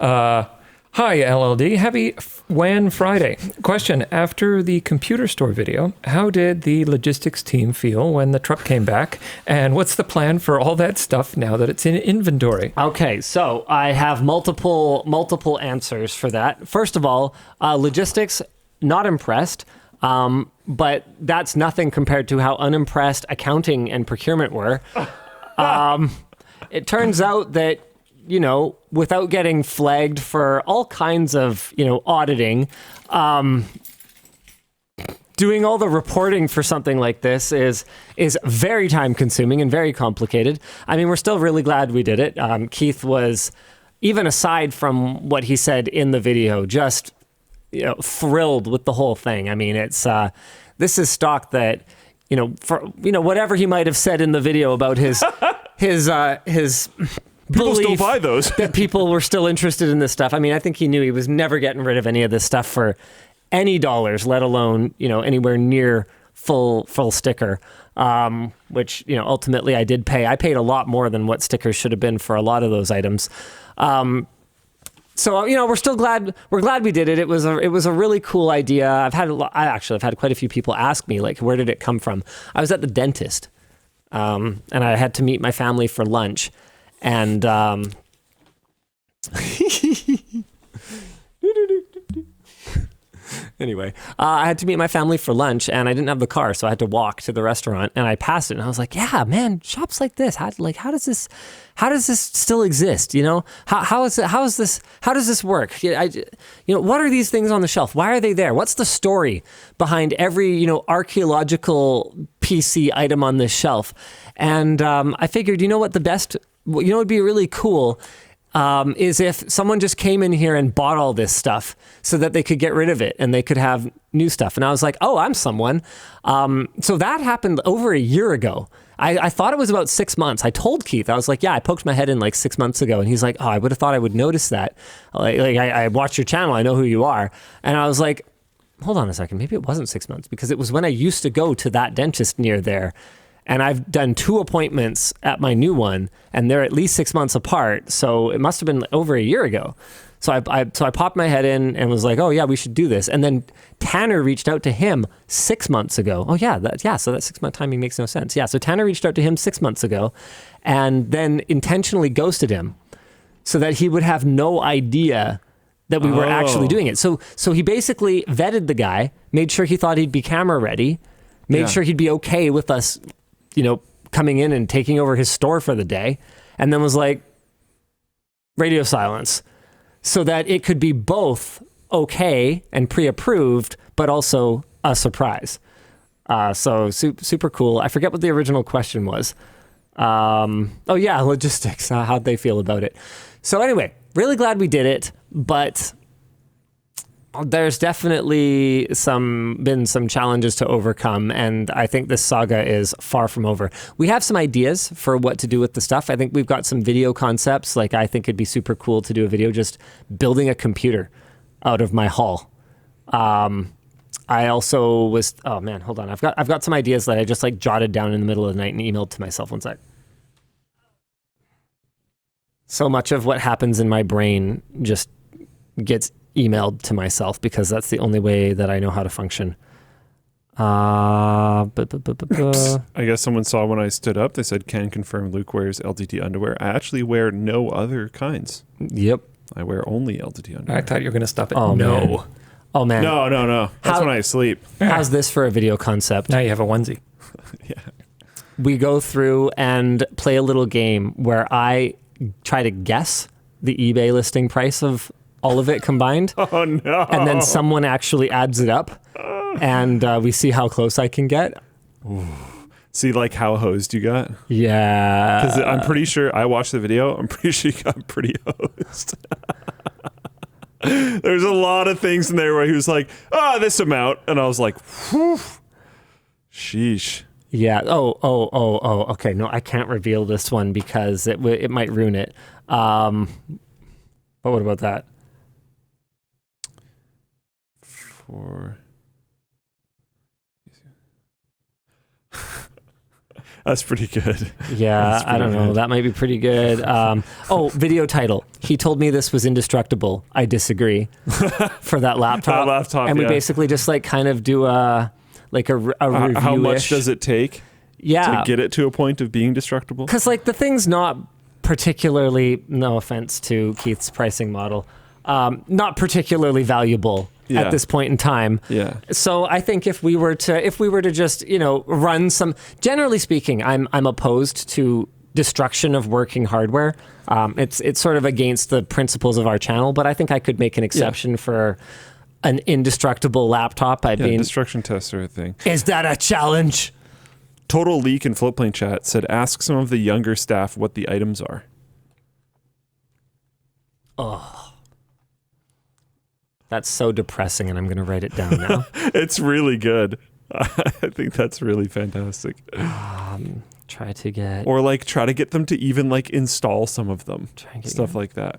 Hi, LLD. Happy WAN Friday. Question. After the computer store video, how did the logistics team feel when the truck came back? And what's the plan for all that stuff now that it's in inventory? Okay, so I have multiple answers for that. First of all, logistics, not impressed. But that's nothing compared to how unimpressed accounting and procurement were. It turns out that, without getting flagged for all kinds of, auditing, doing all the reporting for something like this is very time consuming and very complicated. I mean, we're still really glad we did it. Keith was, even aside from what he said in the video, just thrilled with the whole thing. I mean, it's this is stock that whatever he might have said in the video about his People belief still buy those. that people were still interested in this stuff. I mean, I think he knew he was never getting rid of any of this stuff for any dollars, let alone anywhere near full sticker. Which ultimately I did pay. I paid a lot more than what stickers should have been for a lot of those items. So we're still glad. We're glad we did it. It was a really cool idea. I've had quite a few people ask me, like, where did it come from? I was at the dentist, and I had to meet my family for lunch, and anyway, I had to meet my family for lunch, and I didn't have the car, so I had to walk to the restaurant. And I passed it, and I was like, "Yeah, man, shops like this. How does this still exist? How does this work? What are these things on the shelf? Why are they there? What's the story behind every archaeological PC item on this shelf?" And I figured, what the best, would be really cool. Is if someone just came in here and bought all this stuff so that they could get rid of it and they could have new stuff. And I was like, oh, I'm someone. So that happened over a year ago. I thought it was about 6 months. I told Keith, I was like, yeah, I poked my head in like 6 months ago. And he's like, oh, I would have thought I would notice that. I watched your channel. I know who you are. And I was like, hold on a second. Maybe it wasn't 6 months, because it was when I used to go to that dentist near there. And I've done 2 appointments at my new one, and they're at least 6 months apart. So it must have been over a year ago. So I popped my head in and was like, oh yeah, we should do this. And then Tanner reached out to him 6 months ago. Oh yeah, so that 6 month timing makes no sense. Yeah, so Tanner reached out to him 6 months ago, and then intentionally ghosted him so that he would have no idea that we were actually doing it. So he basically vetted the guy, made sure he thought he'd be camera ready, made sure he'd be okay with us coming in and taking over his store for the day, and then was like, radio silence, so that it could be both okay and pre-approved, but also a surprise. So super cool. I forget what the original question was. Oh yeah, logistics. How'd they feel about it? So anyway, really glad we did it, but there's definitely been some challenges to overcome, and I think this saga is far from over. We have some ideas for what to do with the stuff. I think we've got some video concepts. Like, I think it'd be super cool to do a video just building a computer out of my haul. I also was, oh man, hold on. I've got some ideas that I just jotted down in the middle of the night and emailed to myself. One sec. So much of what happens in my brain just gets emailed to myself because that's the only way that I know how to function. I guess someone saw when I stood up, they said, can confirm Luke wears LTT underwear. I actually wear no other kinds. Yep. I wear only LTT underwear. I thought you were going to stop it. Oh, no. Man. Oh, man. No. That's when I sleep. How's this for a video concept? Now you have a onesie. Yeah. We go through and play a little game where I try to guess the eBay listing price of all of it combined. Oh, no. And then someone actually adds it up, and we see how close I can get. Ooh. See, how hosed you got? Yeah. Because I'm pretty sure, I watched the video, I'm pretty sure you got pretty hosed. There's a lot of things in there where he was like, this amount. And I was like, whew. Sheesh. Yeah. Oh. Okay. No, I can't reveal this one because it might ruin it. But what about that? That's pretty good. Yeah, I don't know. good. That might be pretty good. Video title. He told me this was indestructible. I disagree. For that laptop. That laptop, and we yeah. basically just like kind of do a review. How much does it take Yeah. to get it to a point of being destructible? Because like the thing's not particularly, no offense to Keith's pricing model, not particularly valuable Yeah. at this point in time. Yeah. So I think if we were to just, run some, generally speaking, I'm opposed to destruction of working hardware. It's sort of against the principles of our channel, but I think I could make an exception for an indestructible laptop. Destruction tests are a thing. Is that a challenge? Total Leak in Floatplane chat said, ask some of the younger staff what the items are. Oh. That's so depressing, and I'm going to write it down now. It's really good. I think that's really fantastic. Try to get... Or like try to get them to even like install some of them. Stuff like that.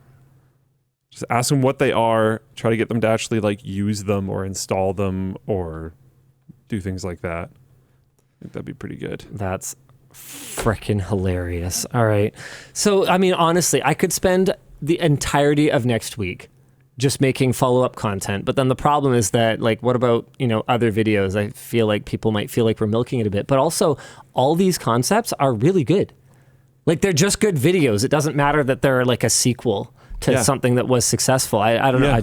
Just ask them what they are. Try to get them to actually like use them or install them or do things like that. I think that'd be pretty good. That's freaking hilarious. All right. So, I mean, honestly, I could spend the entirety of next week just making follow-up content. But then the problem is that, like, what about, other videos? I feel like people might feel like we're milking it a bit. But also, all these concepts are really good. Like, they're just good videos. It doesn't matter that they're like a sequel to something that was successful. I don't know.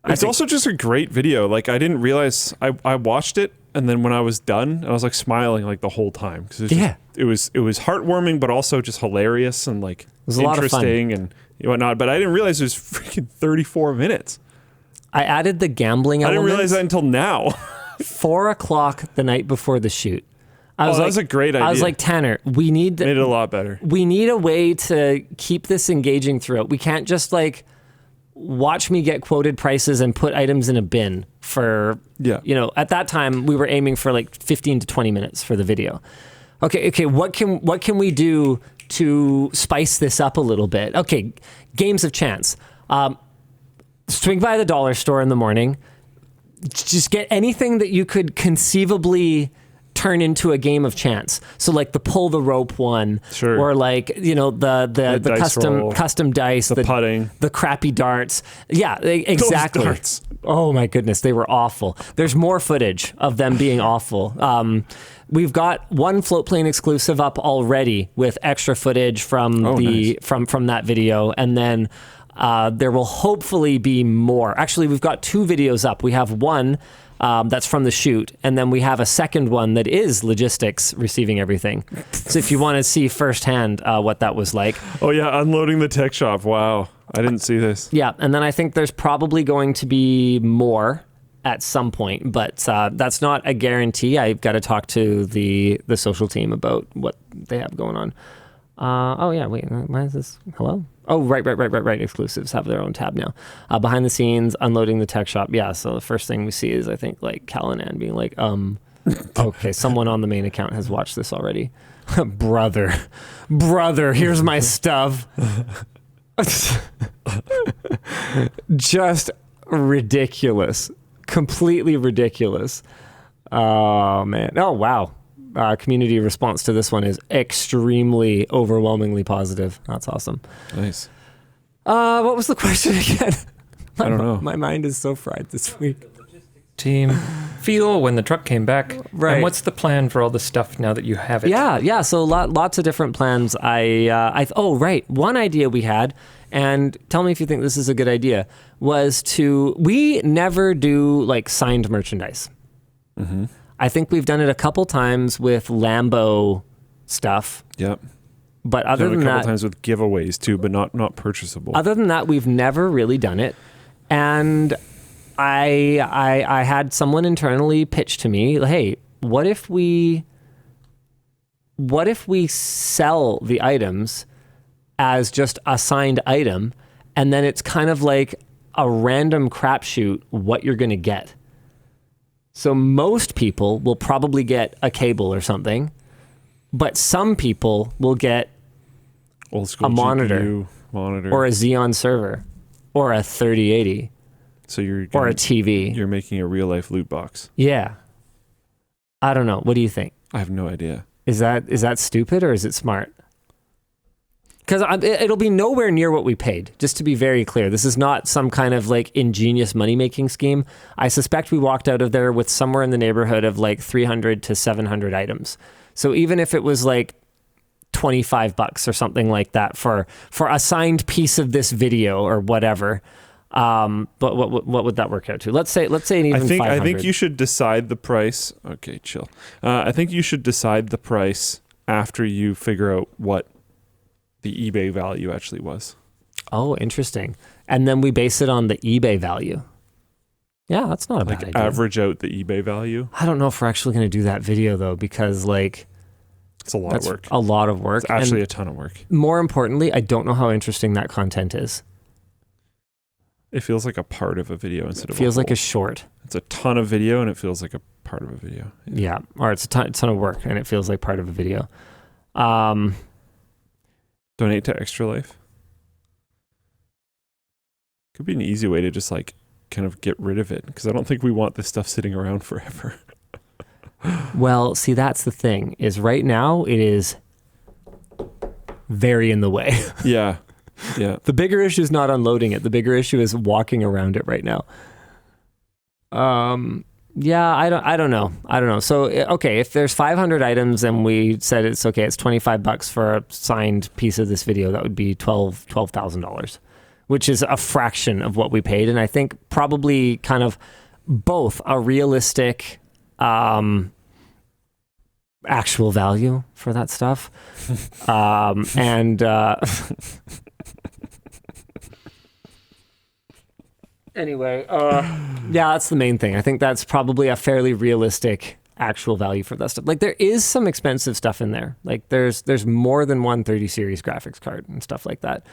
It's also just a great video. Like, I didn't realize I watched it, and then when I was done, I was like smiling like the whole time because it was heartwarming, but also just hilarious and like interesting and whatnot. But I didn't realize it was freaking 34 minutes. I added the gambling element. I didn't realize that until now. 4:00 the night before the shoot. That was a great idea. I was like, Tanner, we need made it a lot better. We need a way to keep this engaging throughout. We can't just like watch me get quoted prices and put items in a bin for, at that time we were aiming for like 15 to 20 minutes for the video. Okay. What can we do to spice this up a little bit? Okay. Games of chance. Swing by the dollar store in the morning. Just get anything that you could conceivably turn into a game of chance. So like the pull the rope one, sure, or like the custom dice, the putting, the crappy darts. Yeah, exactly. Those darts. Oh my goodness, they were awful. There's more footage of them being awful. We've got one Floatplane exclusive up already with extra footage from from that video, and then there will hopefully be more. Actually, we've got 2 videos up. We have one that's from the shoot, and then we have a second one that is logistics receiving everything. So if you want to see firsthand what that was like. Oh yeah, unloading the tech shop. Wow, I didn't see this. Yeah, and then I think there's probably going to be more at some point, but that's not a guarantee. I've got to talk to the social team about what they have going on. Wait, why is this? Hello? Oh, right. Exclusives have their own tab now. Behind the scenes, unloading the tech shop. Yeah, so the first thing we see is, I think, like Cal and Ann being like, okay, someone on the main account has watched this already. Brother, here's my stuff. Just ridiculous. Completely ridiculous. Oh, man. Oh, wow. Community response to this one is extremely overwhelmingly positive. That's awesome. Nice. What was the question again? I don't know. My mind is so fried this week. Team feel when the truck came back. Right. And what's the plan for all the stuff now that you have it? Yeah. So lots of different plans. One idea we had, and tell me if you think this is a good idea, was we never do like signed merchandise. Mm-hmm. I think we've done it a couple times with Lambo stuff. Yep. But other than that, a couple times with giveaways too, but not purchasable. Other than that, we've never really done it. And I had someone internally pitch to me, hey, what if we sell the items as just a signed item, and then it's kind of like a random crapshoot what you're going to get. So most people will probably get a cable or something, but some people will get old school a monitor or a Xeon server or a 3080 or a TV. You're making a real life loot box. Yeah. I don't know. What do you think? I have no idea. Is that stupid or is it smart? Because it'll be nowhere near what we paid, just to be very clear. This is not some kind of like ingenious money-making scheme. I suspect we walked out of there with somewhere in the neighborhood of like 300 to 700 items. So even if it was like $25 or something like that for a signed piece of this video or whatever, but what would that work out to? Let's say an even 500. I think you should decide the price. Okay, chill. I think you should decide the price after you figure out what the eBay value actually was. Oh, interesting. And then we base it on the eBay value. Yeah, that's not a bad idea. Average out the eBay value. I don't know if we're actually going to do that video though, because like it's a lot of work. A lot of work. It's actually a ton of work. More importantly, I don't know how interesting that content is. It feels like a part of a video instead of feels like a short. It's a ton of video and it feels like a part of a video. Yeah. Or it's a ton of work and it feels like part of a video. Donate to Extra Life. Could be an easy way to just like kind of get rid of it, because I don't think we want this stuff sitting around forever. Well, see, that's the thing, is right now it is very in the way. Yeah. Yeah. The bigger issue is not unloading it. The bigger issue is walking around it right now. Yeah, I don't know. So, okay, if there's 500 items and we said it's okay, it's $25 for a signed piece of this video, that would be $12,000, which is a fraction of what we paid. And I think probably kind of both a realistic actual value for that stuff. Anyway, yeah, that's the main thing. I think that's probably a fairly realistic actual value for that stuff. Like, there is some expensive stuff in there. Like, there's more than one 30 series graphics card and stuff like that.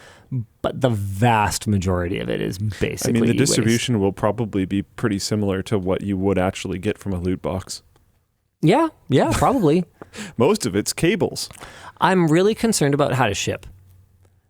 But the vast majority of it is basically the e-waste. distribution will probably be pretty similar to what you would actually get from a loot box. Yeah, probably. Most of it's cables. I'm really concerned about how to ship.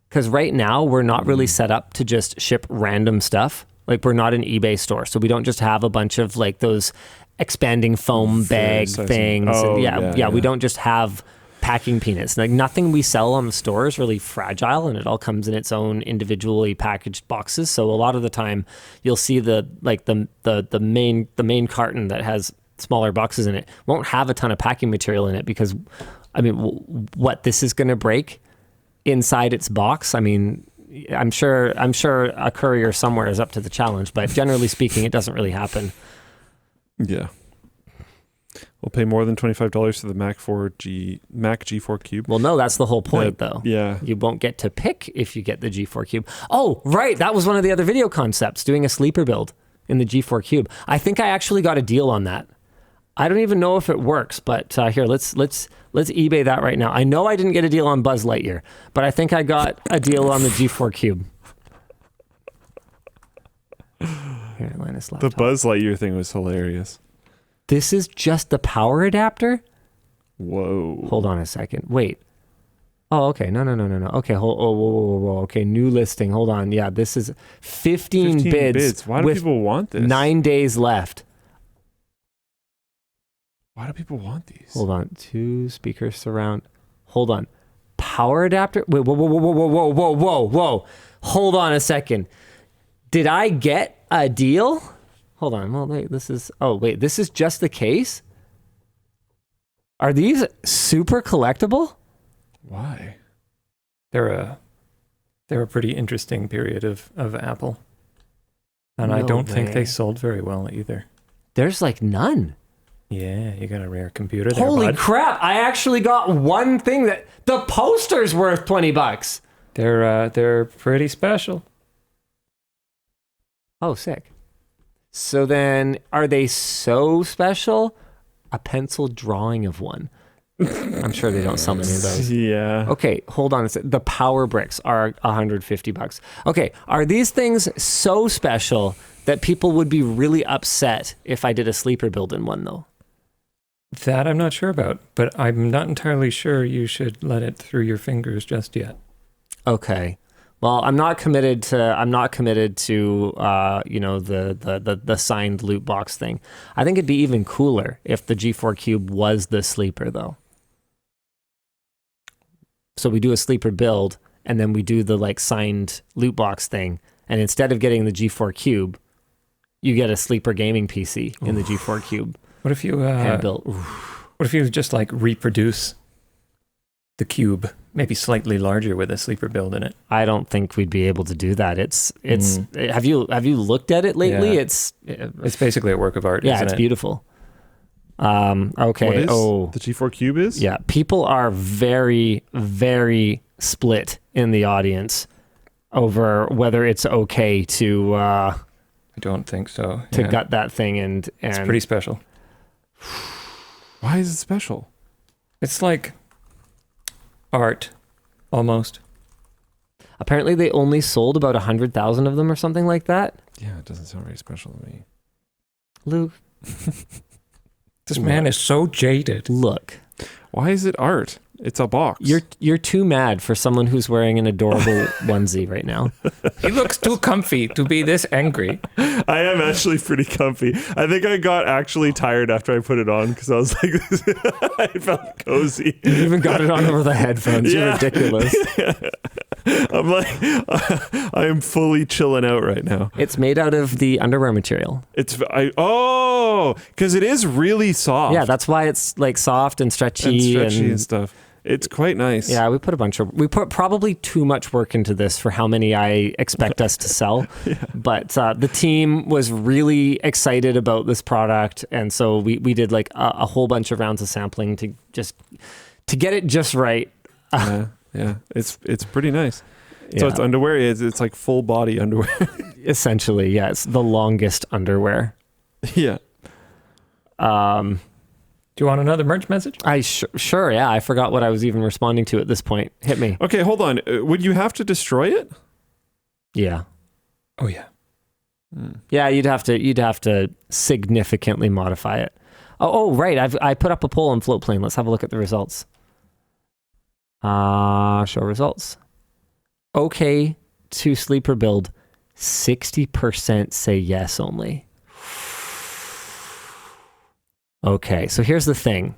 Because right now, we're not really set up to just ship random stuff. Like, we're not an eBay store, so we don't just have a bunch of like those expanding foam bag things. Oh, yeah, we don't just have packing peanuts. Like, nothing we sell on the store is really fragile, and it all comes in its own individually packaged boxes. So a lot of the time, you'll see the main carton that has smaller boxes in it won't have a ton of packing material in it, because, I mean, what this is going to break inside its box, I mean, I'm sure a courier somewhere is up to the challenge, but generally speaking, it doesn't really happen. Yeah. We'll pay more than $25 for the Mac G4 Cube. Well, no, that's the whole point, though. Yeah. You won't get to pick if you get the G4 Cube. Oh, right. That was one of the other video concepts, doing a sleeper build in the G4 Cube. I think I actually got a deal on that. I don't even know if it works, but here, let's eBay that right now. I know I didn't get a deal on Buzz Lightyear, but I think I got a deal on the G4 Cube. Here, Linus laptop. The Buzz Lightyear thing was hilarious. This is just the power adapter? Whoa. Hold on a second. Wait. Oh, okay. No. Okay, whoa. Okay, new listing. Hold on. Yeah, this is 15 bids. Why do people want this? 9 days left. Why do people want these? Hold on. 2 speakers surround. Hold on. Power adapter? Wait, whoa. Hold on a second. Did I get a deal? Hold on. Well, wait, this is just the case? Are these super collectible? Why? They're a pretty interesting period of Apple. And I don't think they sold very well either. There's like none. Yeah, you got a rare computer there, Holy bud. crap, I actually got one thing that the poster's worth $20. They're pretty special. Oh, sick. So then, are they so special? A pencil drawing of one. I'm sure they don't sell many of those. Yeah. Okay, hold on a second. The power bricks are $150. Okay, are these things so special that people would be really upset if I did a sleeper build in one, though? That I'm not sure about, but I'm not entirely sure you should let it through your fingers just yet. Okay. Well, I'm not committed to the signed loot box thing. I think it'd be even cooler if the G4 Cube was the sleeper though. So we do a sleeper build and then we do the like signed loot box thing, and instead of getting the G4 Cube, you get a sleeper gaming PC in the G4 Cube. What if you hand built? What if you just like reproduce the cube, maybe slightly larger with a sleeper build in it? I don't think we'd be able to do that. Have you looked at it lately? Yeah. It's basically a work of art. Yeah, isn't it's it? beautiful. Okay. What is the G4 Cube is? Yeah, people are very, very split in the audience over whether it's okay to. I don't think so. To gut that thing and it's pretty special. Why is it special? It's like art, almost. Apparently, they only sold about 100,000 of them or something like that. Yeah, it doesn't sound very special to me. Luke, this man is so jaded. Look, why is it art? It's a box. You're too mad for someone who's wearing an adorable onesie right now. He looks too comfy to be this angry. I am actually pretty comfy. I think I got actually tired after I put it on because I was like, I felt cozy. You even got it on over the headphones. Yeah. You're ridiculous. I'm like, I am fully chilling out right now. It's made out of the underwear material. Because it is really soft. Yeah, that's why it's like soft and stretchy and stuff. It's quite nice. Yeah, we put probably too much work into this for how many I expect us to sell. Yeah. But the team was really excited about this product, and so we did like a whole bunch of rounds of sampling to get it just right. Yeah, it's pretty nice. Yeah. So it's underwear. It's like full body underwear. Essentially, yeah, it's the longest underwear. Yeah. Do you want another merch message? Sure, yeah. I forgot what I was even responding to at this point. Hit me. Okay, hold on. Would you have to destroy it? Yeah. Oh yeah. Yeah, you'd have to significantly modify it. Oh, right. I put up a poll on Floatplane. Let's have a look at the results. Show results. Okay to sleeper build. 60% say yes only. Okay, so here's the thing.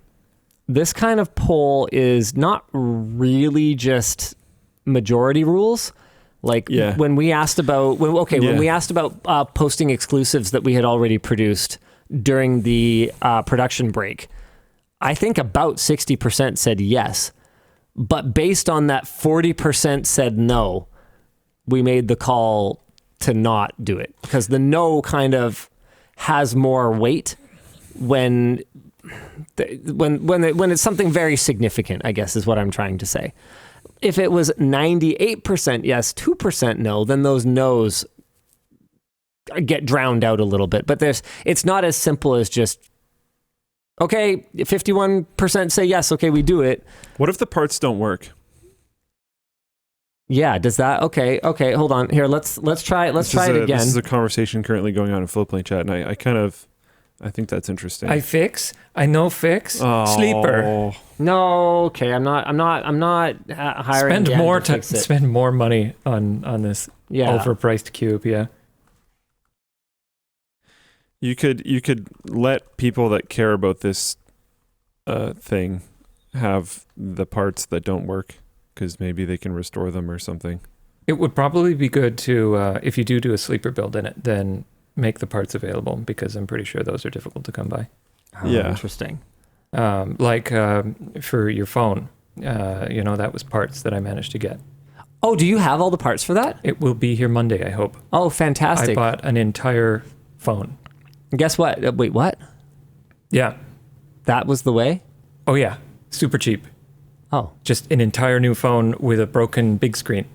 This kind of poll is not really just majority rules. Like when we asked about posting exclusives that we had already produced during the production break, I think about 60% said yes. But based on that 40% said no, we made the call to not do it because the no kind of has more weight when it's something very significant, I guess is what I'm trying to say. If it was 98% yes, 2% no, then those no's get drowned out a little bit. But it's not as simple as just, okay, 51% say yes, okay, we do it. What if the parts don't work? Yeah, does that? Okay, hold on. Here, let's try it again. This is a conversation currently going on in Floatplane chat, and I think that's interesting. I fix. Sleeper. No, okay. I'm not hiring. Spend more money on this overpriced cube. Yeah. You could let people that care about this thing have the parts that don't work because maybe they can restore them or something. It would probably be good to if you do a sleeper build in it, then make the parts available because I'm pretty sure those are difficult to come by. Oh, yeah, interesting. For your phone, that was parts that I managed to get. Oh, do you have all the parts for that? It will be here Monday, I hope. Oh, fantastic! I bought an entire phone. Guess what? Wait, what? Yeah, that was the way. Oh yeah, super cheap. Oh, just an entire new phone with a broken big screen.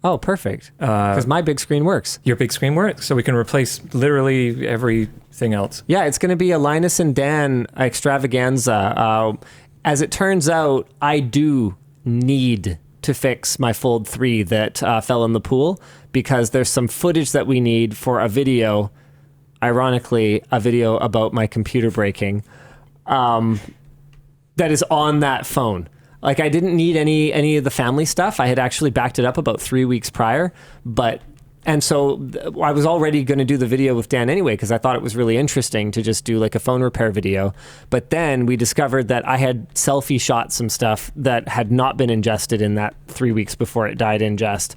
Oh, perfect. Because my big screen works. Your big screen works, so we can replace literally everything else. Yeah, it's going to be a Linus and Dan extravaganza. As it turns out, I do need to fix my Fold 3 that fell in the pool because there's some footage that we need for a video, ironically, a video about my computer breaking, that is on that phone. Like I didn't need any of the family stuff. I had actually backed it up about 3 weeks prior, and so I was already going to do the video with Dan anyway, because I thought it was really interesting to just do like a phone repair video. But then we discovered that I had selfie shot some stuff that had not been ingested in that 3 weeks before it died ingest.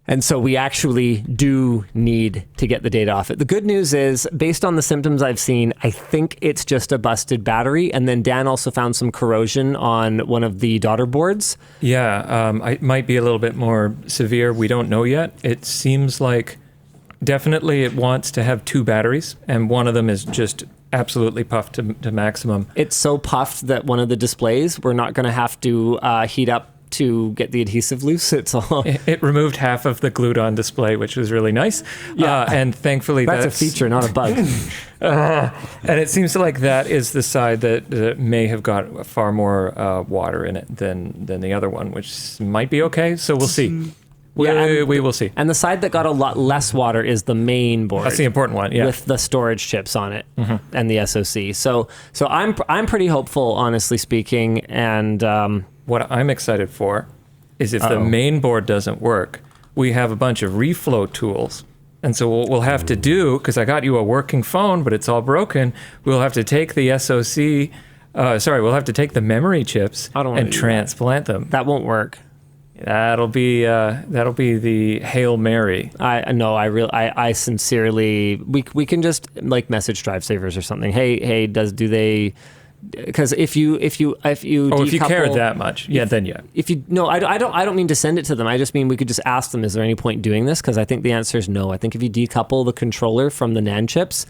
And so we actually do need to get the data off it. The good news is, based on the symptoms I've seen, I think it's just a busted battery. And then Dan also found some corrosion on one of the daughter boards. Yeah, it might be a little bit more severe. We don't know yet. It seems like definitely it wants to have 2 batteries, and one of them is just absolutely puffed to maximum. It's so puffed that one of the displays, we're not going to have to heat up to get the adhesive loose. It's all it removed half of the glued on display, which was really nice. Yeah, and thankfully that's a feature, not a bug. And it seems like that is the side that may have got far more water in it than the other one, which might be okay. So we'll see. We will see. And the side that got a lot less water is the main board. That's the important one, yeah. With the storage chips on it and the SoC. So I'm pretty hopeful, honestly speaking. And what I'm excited for is if the main board doesn't work, we have a bunch of reflow tools. And so what we'll have to do, because I got you a working phone, but it's all broken, we'll have to take the SoC, we'll have to take the memory chips and transplant them. That won't work. That'll be the Hail Mary. I sincerely, we can just like message drive savers or something. Hey, do they? Because if you care that much, then yeah. I don't mean to send it to them. I just mean we could just ask them, is there any point doing this? Because I think the answer is no. I think if you decouple the controller from the NAND chips,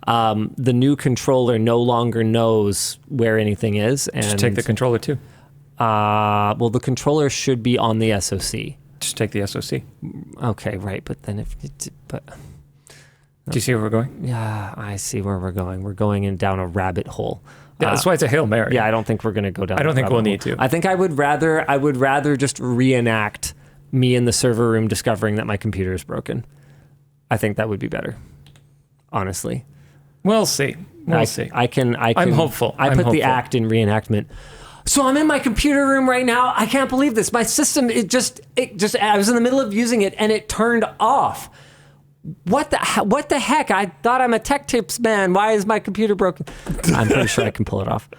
the new controller no longer knows where anything is. And just take the controller too. Well, the controller should be on the SoC. Just take the SoC. Okay, right. But then do you see where we're going? Yeah, I see where we're going. We're going down a rabbit hole. Yeah, that's why it's a Hail Mary. Yeah, I don't think we're going to go down. I don't think we'll need to. I think I would rather just reenact me in the server room discovering that my computer is broken. I think that would be better. Honestly. We'll see. We'll see. I'm hopeful. I put the act in reenactment. So I'm in my computer room right now. I can't believe this. My system, it just I was in the middle of using it and it turned off. What the heck? I thought I'm a tech tips man. Why is my computer broken? I'm pretty sure I can pull it off.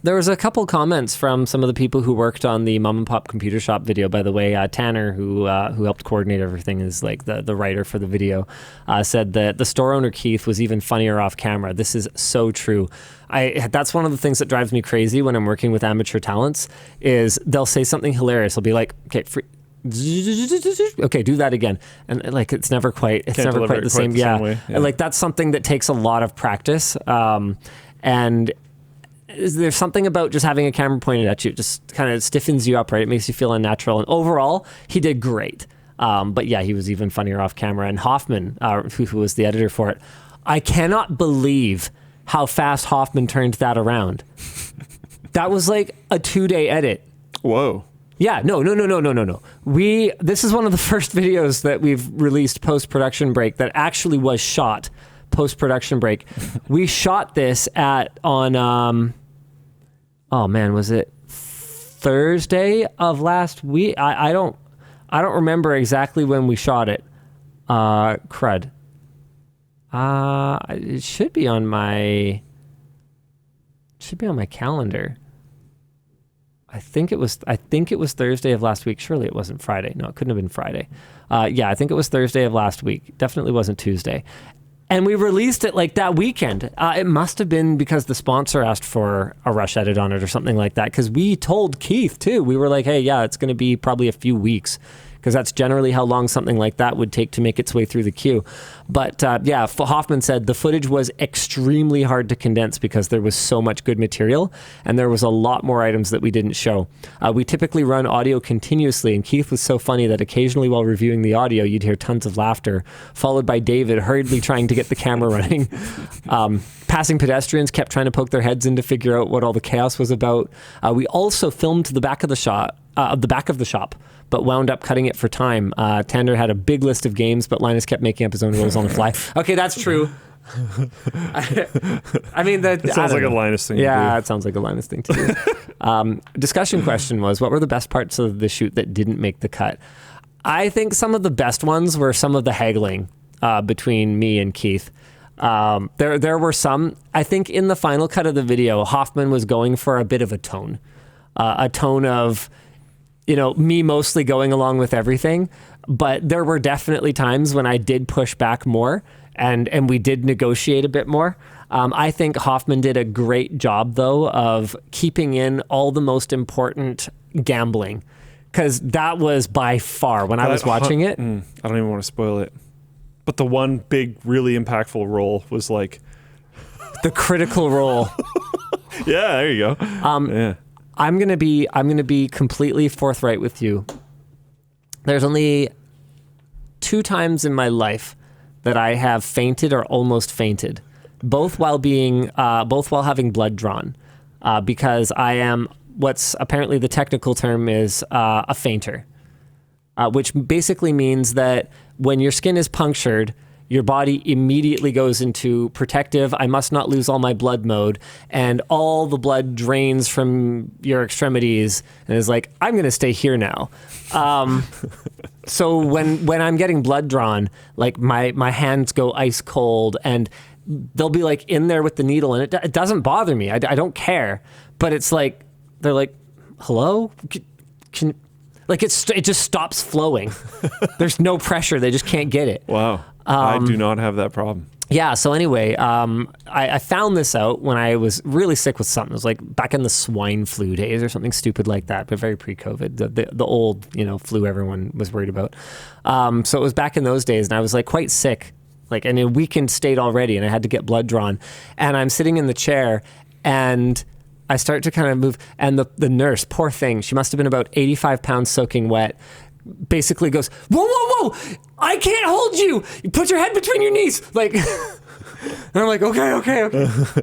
There was a couple comments from some of the people who worked on the Mom and Pop Computer Shop video. By the way, Tanner, who helped coordinate everything, is like the writer for the video, said that the store owner Keith was even funnier off camera. This is so true. That's one of the things that drives me crazy when I'm working with amateur talents. Is they'll say something hilarious. They'll be like, "Okay, okay, do that again," and like it's never quite the same. Yeah. Like that's something that takes a lot of practice. And there's something about just having a camera pointed at you, it just kind of stiffens you up, right? It makes you feel unnatural. And overall, he did great. But yeah, he was even funnier off camera. And Hoffman, who was the editor for it, I cannot believe how fast Hoffman turned that around. That was like a 2-day edit. Whoa. Yeah, no. This is one of the first videos that we've released post-production break that actually was shot post-production break. We shot this on was it Thursday of last week? I don't remember exactly when we shot it. Crud. It should be on my calendar. I think it was Thursday of last week. Surely it wasn't Friday. No, it couldn't have been Friday. I think it was Thursday of last week. Definitely wasn't Tuesday. And we released it like that weekend. It must have been because the sponsor asked for a rush edit on it or something like that. Because we told Keith too. We were like, hey, yeah, it's going to be probably a few weeks. Because that's generally how long something like that would take to make its way through the queue. But Hoffman said the footage was extremely hard to condense because there was so much good material and there was a lot more items that we didn't show. We typically run audio continuously, and Keith was so funny that occasionally while reviewing the audio, you'd hear tons of laughter, followed by David hurriedly trying to get the camera running. Passing pedestrians kept trying to poke their heads in to figure out what all the chaos was about. We also filmed the back of the shot the back of the shop, but wound up cutting it for time. Tander had a big list of games, but Linus kept making up his own rules on the fly. Okay, that's true. I mean, it sounds like a Linus thing to do. Yeah, it sounds like a Linus thing to do. Discussion question was, what were the best parts of the shoot that didn't make the cut? I think some of the best ones were some of the haggling between me and Keith. There were some. I think in the final cut of the video, Hoffman was going for a bit of a tone of, me mostly going along with everything. But there were definitely times when I did push back more and we did negotiate a bit more. I think Hoffman did a great job, though, of keeping in all the most important gambling, because that was by far, when I was watching it. I don't even want to spoil it. But the one big, really impactful role was like the critical role. Yeah, there you go. Yeah. I'm gonna be completely forthright with you. There's only 2 times in my life that I have fainted or almost fainted, both while having blood drawn, because I am what's apparently the technical term is a fainter, which basically means that when your skin is punctured, your body immediately goes into protective, I must not lose all my blood mode, and all the blood drains from your extremities and is like, I'm going to stay here now. So when I'm getting blood drawn, like my hands go ice cold, and they'll be like in there with the needle, and it doesn't bother me. I don't care, but it's like, they're like, hello? Can like it just stops flowing. There's no pressure. They just can't get it. Wow. I do not have that problem. Yeah. So anyway, I found this out when I was really sick with something. It was like back in the swine flu days or something stupid like that, but very pre-COVID, the old, flu everyone was worried about. So it was back in those days, and I was like quite sick, like in a weakened state already, and I had to get blood drawn. And I'm sitting in the chair, and I start to kind of move, and the nurse, poor thing, she must have been about 85 pounds soaking wet, basically goes, whoa, whoa, whoa, I can't hold you. You put your head between your knees. Like, and I'm like, okay.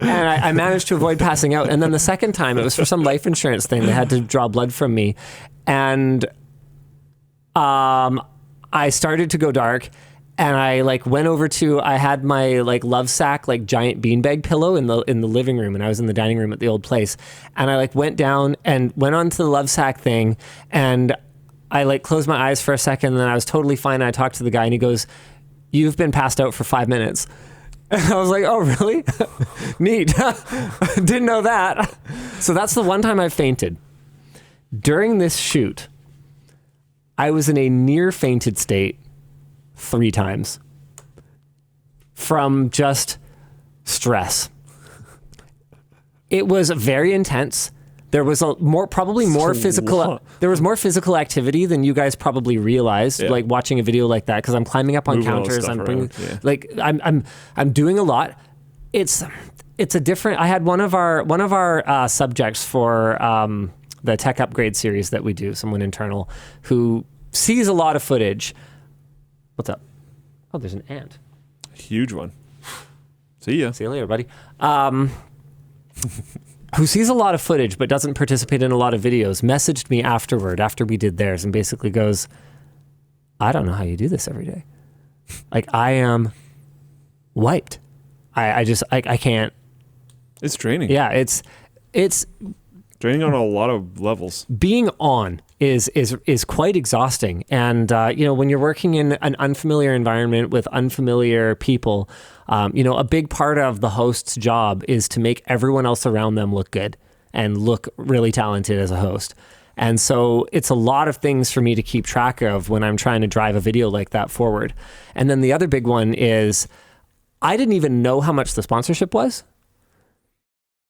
And I managed to avoid passing out. And then the second time, it was for some life insurance thing. They had to draw blood from me. And I started to go dark. And I went over to, I had my love sack, giant beanbag pillow in the living room, and I was in the dining room at the old place. And I went down and went onto the love sack thing, and I closed my eyes for a second, and then I was totally fine. And I talked to the guy, and he goes, "You've been passed out for 5 minutes." And I was like, "Oh, really? Neat. Didn't know that." So that's the one time I fainted. During this shoot, I was in a near fainted state 3 times from just stress. It was very intense. There was probably more physical activity than you guys probably realized, watching a video like that, because I'm climbing up on counters, I'm bringing, I'm doing a lot. It's a different. I had one of our subjects for the tech upgrade series that we do, someone internal who sees a lot of footage. What's up? Oh, there's an ant. Huge one. See ya. See you later, buddy. Who sees a lot of footage but doesn't participate in a lot of videos, messaged me afterward, after we did theirs, and basically goes, I don't know how you do this every day. I am wiped. I can't. It's draining. Yeah, it's draining on a lot of levels. Being on is quite exhausting. And, when you're working in an unfamiliar environment with unfamiliar people, a big part of the host's job is to make everyone else around them look good and look really talented as a host. And so it's a lot of things for me to keep track of when I'm trying to drive a video like that forward. And then the other big one is I didn't even know how much the sponsorship was.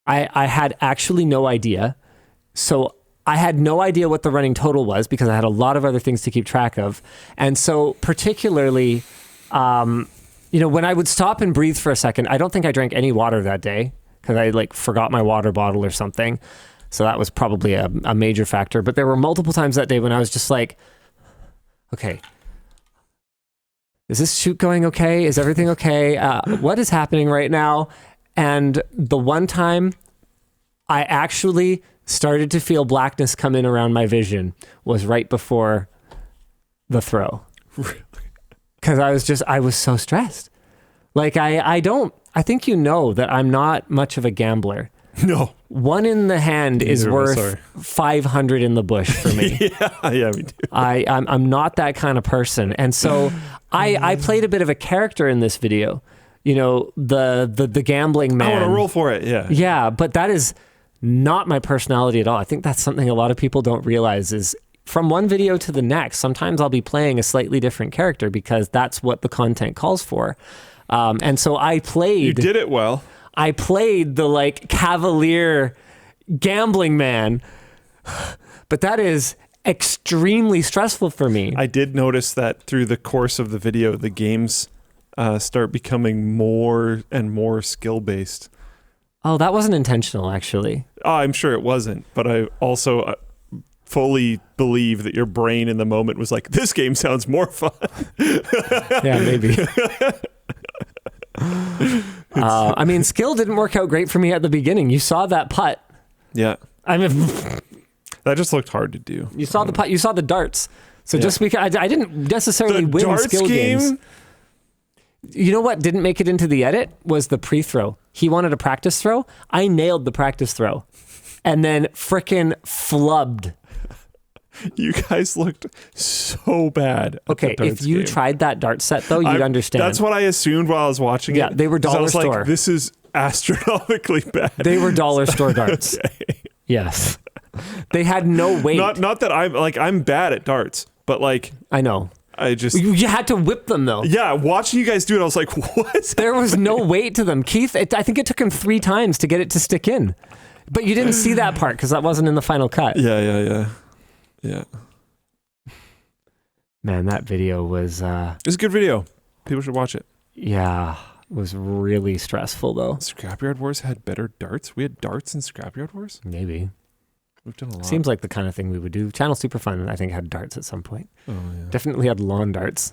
I had actually no idea. So I had no idea what the running total was because I had a lot of other things to keep track of. And so particularly, when I would stop and breathe for a second, I don't think I drank any water that day because I forgot my water bottle or something. So that was probably a major factor. But there were multiple times that day when I was just like, okay, is this shoot going okay? Is everything okay? What is happening right now? And the one time I actually started to feel blackness come in around my vision was right before the throw. Because I was so stressed. Like, I think you know that I'm not much of a gambler. No. One in the hand is worth 500 in the bush for me. yeah, me too. I'm not that kind of person. And so I played a bit of a character in this video. You know, the gambling man. I want to roll for it, yeah. Yeah, but that is not my personality at all. I think that's something a lot of people don't realize is from one video to the next, sometimes I'll be playing a slightly different character because that's what the content calls for. And so I played... You did it well. I played the like cavalier gambling man, but that is extremely stressful for me. I did notice that through the course of the video, the games start becoming more and more skill-based. Oh, that wasn't intentional, actually. Oh, I'm sure it wasn't, but I also fully believe that your brain in the moment was like, this game sounds more fun. Yeah, maybe. I mean, skill didn't work out great for me at the beginning. You saw that putt. Yeah. I mean, that just looked hard to do. You saw the putt. You saw the darts. So just because I didn't necessarily win skill games. You know what didn't make it into the edit was the pre-throw. He wanted a practice throw. I nailed the practice throw, and then frickin' flubbed. You guys looked so bad. Okay, if you tried that dart set though, you'd understand. That's what I assumed while I was watching it. Yeah, they were dollar store. Like, this is astronomically bad. They were dollar store darts. Okay. Yes, they had no weight. Not that I'm bad at darts, but like I know. I just you had to whip them though. Yeah, watching you guys do it, I was like, what? There was no weight to them, Keith. I think it took him 3 times to get it to stick in, but you didn't see that part because that wasn't in the final cut. Yeah. Man, that video was... it was a good video. People should watch it. Yeah, it was really stressful, though. Scrapyard Wars had better darts? We had darts in Scrapyard Wars? Maybe. We've done a lot. Seems like the kind of thing we would do. Channel Super Fun, I think, had darts at some point. Oh, yeah. Definitely had lawn darts.